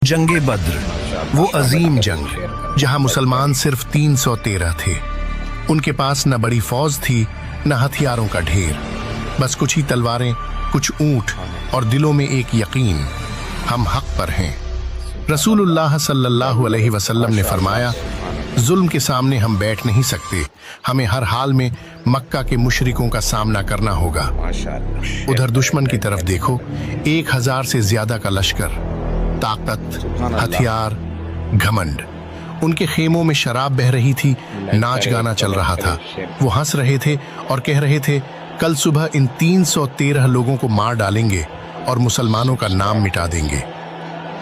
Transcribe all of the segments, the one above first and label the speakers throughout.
Speaker 1: जंगे बद्र, वो अजीम जंग जहां मुसलमान सिर्फ 313 थे। उनके पास न बड़ी फौज थी न हथियारों का ढेर, बस कुछ ही तलवारें, कुछ ऊंट और दिलों में एक यकीन, हम हक पर हैं। रसूलुल्लाह सल्लल्लाहु अलैहि वसल्लम ने फरमाया, जुल्म के सामने हम बैठ नहीं सकते, हमें हर हाल में मक्का के मुशरिकों का सामना करना होगा। उधर दुश्मन की तरफ देखो, 1000 से ज्यादा का लश्कर, ताकत, हथियार, घमंड। उनके खेमों में शराब बह रही थी, नाच गाना चल रहा था। वो हंस रहे थे और कह रहे थे, कल सुबह इन 313 लोगों को मार डालेंगे और मुसलमानों का नाम मिटा देंगे।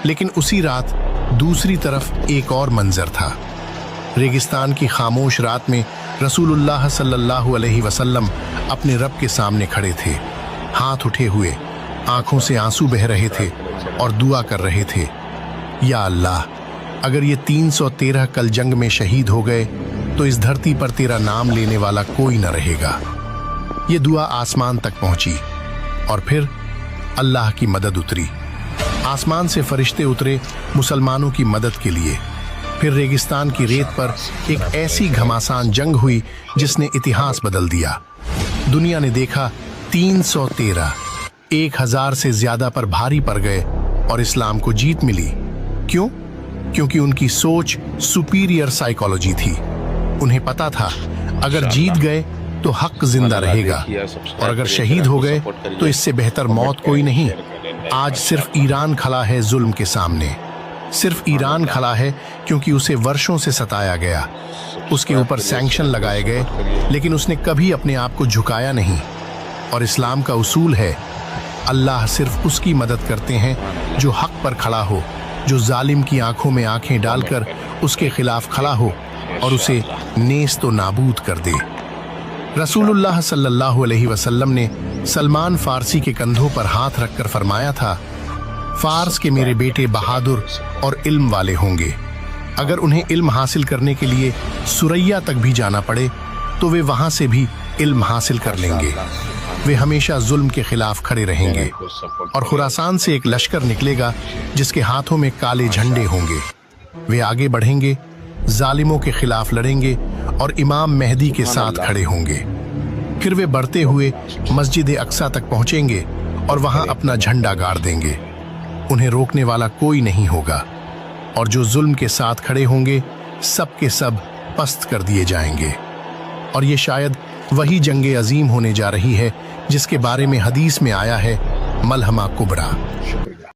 Speaker 1: लेकिन उसी रात दूसरी तरफ एक और मंजर था। रेगिस्तान की खामोश रात में रसूलुल्लाह सल्लल्लाहु अलैहि वसल्लम अपने रब के सामने खड़े थे, हाथ उठे हुए, आंखों से आंसू बह रहे थे और दुआ कर रहे थे, या अल्लाह, अगर ये 313 कल जंग में शहीद हो गए तो इस धरती पर तेरा नाम लेने वाला कोई न रहेगा। ये दुआ आसमान तक पहुंची और फिर अल्लाह की मदद उतरी। आसमान से फरिश्ते उतरे मुसलमानों की मदद के लिए। फिर रेगिस्तान की रेत पर एक ऐसी घमासान जंग हुई जिसने इतिहास बदल दिया। दुनिया ने देखा 313 1000 से ज्यादा पर भारी पड़ गए और इस्लाम को जीत मिली। क्यों? क्योंकि उनकी सोच सुपीरियर साइकोलॉजी थी। उन्हें पता था, अगर जीत गए तो हक जिंदा रहेगा और अगर शहीद हो गए तो इससे बेहतर मौत कोई नहीं। आज सिर्फ ईरान खड़ा है जुल्म के सामने, सिर्फ ईरान खड़ा है क्योंकि उसे वर्षों से सताया गया, उसके ऊपर सैंक्शन लगाए गए, लेकिन उसने कभी अपने आप को झुकाया नहीं। और इस्लाम का उसूल है, अल्लाह सिर्फ उसकी मदद करते हैं जो हक पर खड़ा हो, जो जालिम की आंखों में आंखें डालकर उसके खिलाफ खड़ा हो और उसे नेस्त व नाबूद कर दे। रसूलुल्लाह सल्लल्लाहु अलैहि वसल्लम ने सलमान फारसी के कंधों पर हाथ रखकर फरमाया था, फारस के मेरे बेटे बहादुर और इल्म वाले होंगे। अगर उन्हें इल्म हासिल करने के लिए सुरैया तक भी जाना पड़े तो वे वहां से भी इल्म हासिल कर लेंगे। वे हमेशा जुल्म के खिलाफ खड़े रहेंगे और खुरासान से एक लश्कर निकलेगा जिसके हाथों में काले झंडे होंगे। वे आगे बढ़ेंगे, जालिमों के खिलाफ लड़ेंगे और इमाम मेहदी के साथ खड़े होंगे। फिर वे बढ़ते हुए मस्जिद अक्सा तक पहुंचेंगे और वहां अपना झंडा गाड़ देंगे। उन्हें रोकने वाला कोई नहीं होगा और जो जुल्म के साथ खड़े होंगे सब के सब पस्त कर दिए जाएंगे। और ये शायद वही जंगे अजीम होने जा रही है जिसके बारे में हदीस में आया है, मलहमा कुबरा।